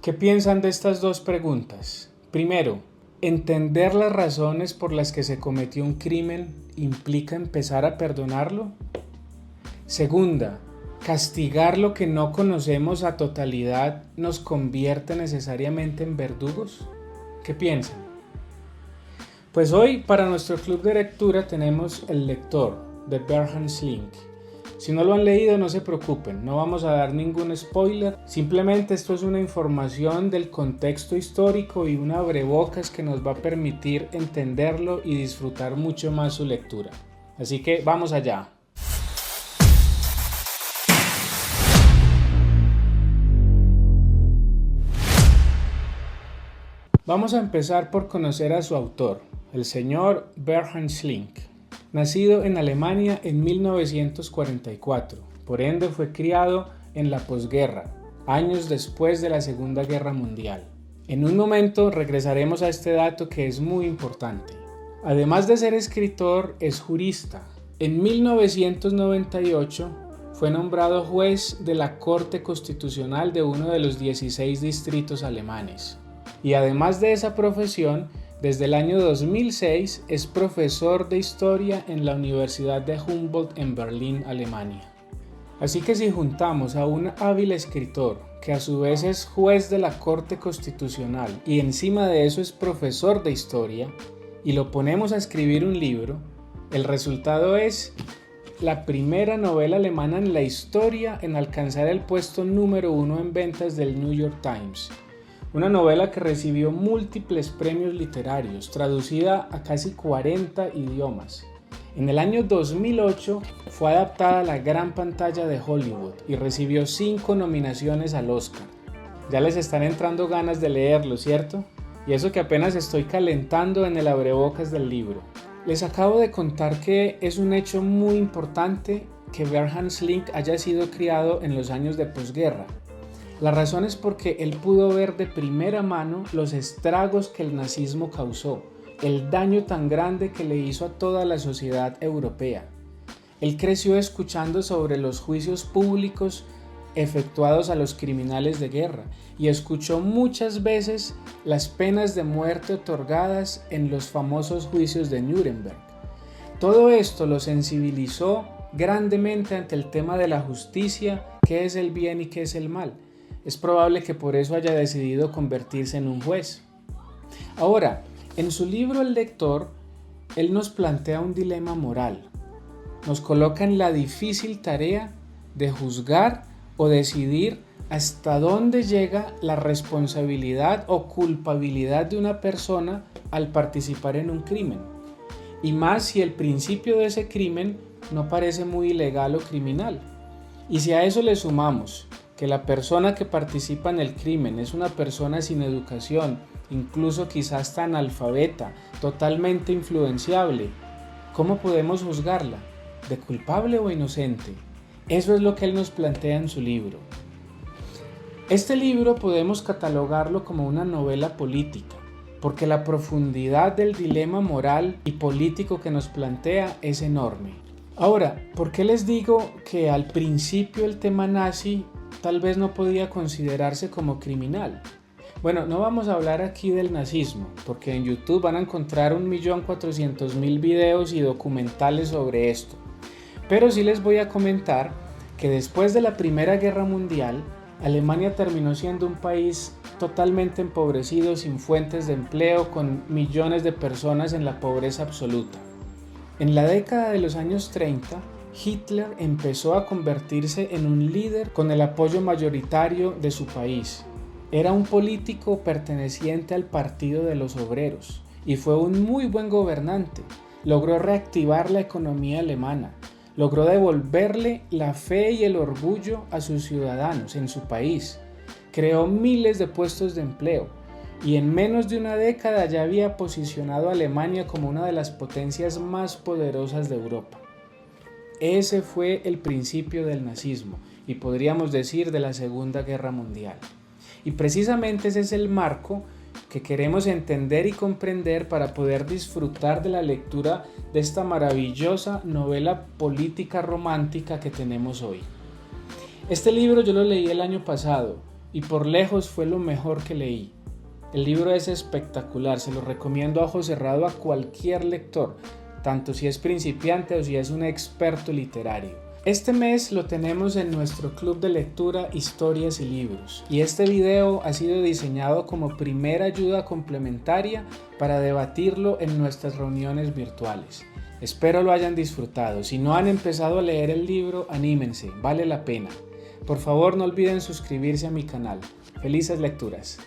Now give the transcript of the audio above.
¿Qué piensan de estas dos preguntas? Primero, ¿entender las razones por las que se cometió un crimen implica empezar a perdonarlo? Segunda, ¿castigar lo que no conocemos a totalidad nos convierte necesariamente en verdugos? ¿Qué piensan? Pues hoy para nuestro club de lectura tenemos El lector de Bernhard Schlink. Si no lo han leído, no se preocupen, no vamos a dar ningún spoiler, simplemente esto es una información del contexto histórico y un abrebocas que nos va a permitir entenderlo y disfrutar mucho más su lectura. Así que vamos allá. Vamos a empezar por conocer a su autor, el señor Bernhard Schlink. Nacido en Alemania en 1944, por ende fue criado en la posguerra, años después de la Segunda Guerra Mundial. En un momento regresaremos a este dato que es muy importante. Además de ser escritor, es jurista. En 1998 fue nombrado juez de la Corte Constitucional de uno de los 16 distritos alemanes. Y además de esa profesión, desde el año 2006 es profesor de historia en la Universidad de Humboldt en Berlín, Alemania. Así que si juntamos a un hábil escritor, que a su vez es juez de la Corte Constitucional y encima de eso es profesor de historia, y lo ponemos a escribir un libro, el resultado es la primera novela alemana en la historia en alcanzar el puesto número 1 en ventas del New York Times. Una novela que recibió múltiples premios literarios, traducida a casi 40 idiomas. En el año 2008 fue adaptada a la gran pantalla de Hollywood y recibió 5 nominaciones al Oscar. Ya les están entrando ganas de leerlo, ¿cierto? Y eso que apenas estoy calentando en el abrebocas del libro. Les acabo de contar que es un hecho muy importante que Bernhard Schlink haya sido criado en los años de posguerra. La razón es porque él pudo ver de primera mano los estragos que el nazismo causó, el daño tan grande que le hizo a toda la sociedad europea. Él creció escuchando sobre los juicios públicos efectuados a los criminales de guerra y escuchó muchas veces las penas de muerte otorgadas en los famosos juicios de Nuremberg. Todo esto lo sensibilizó grandemente ante el tema de la justicia, qué es el bien y qué es el mal. Es probable que por eso haya decidido convertirse en un juez. Ahora, en su libro El lector, él nos plantea un dilema moral. Nos coloca en la difícil tarea de juzgar o decidir hasta dónde llega la responsabilidad o culpabilidad de una persona al participar en un crimen. Y más si el principio de ese crimen no parece muy ilegal o criminal. Y si a eso le sumamos que la persona que participa en el crimen es una persona sin educación, incluso quizás tan analfabeta, totalmente influenciable, ¿cómo podemos juzgarla? ¿De culpable o inocente? Eso es lo que él nos plantea en su libro. Este libro podemos catalogarlo como una novela política, porque la profundidad del dilema moral y político que nos plantea es enorme. Ahora, ¿por qué les digo que al principio el tema nazi tal vez no podía considerarse como criminal? Bueno, no vamos a hablar aquí del nazismo, porque en YouTube van a encontrar 1.400.000 videos y documentales sobre esto. Pero sí les voy a comentar que después de la Primera Guerra Mundial, Alemania terminó siendo un país totalmente empobrecido, sin fuentes de empleo, con millones de personas en la pobreza absoluta. En la década de los años 30, Hitler empezó a convertirse en un líder con el apoyo mayoritario de su país. Era un político perteneciente al Partido de los Obreros y fue un muy buen gobernante. Logró reactivar la economía alemana, logró devolverle la fe y el orgullo a sus ciudadanos en su país, creó miles de puestos de empleo y en menos de una década ya había posicionado a Alemania como una de las potencias más poderosas de Europa. Ese fue el principio del nazismo y podríamos decir de la Segunda Guerra Mundial. Y precisamente ese es el marco que queremos entender y comprender para poder disfrutar de la lectura de esta maravillosa novela política romántica que tenemos hoy. Este libro yo lo leí el año pasado y por lejos fue lo mejor que leí. El libro es espectacular, se lo recomiendo a ojo cerrado a cualquier lector, tanto si es principiante o si es un experto literario. Este mes lo tenemos en nuestro club de lectura Historias y Libros, y este video ha sido diseñado como primera ayuda complementaria para debatirlo en nuestras reuniones virtuales. Espero lo hayan disfrutado. Si no han empezado a leer el libro, anímense, vale la pena. Por favor, no olviden suscribirse a mi canal. Felices lecturas.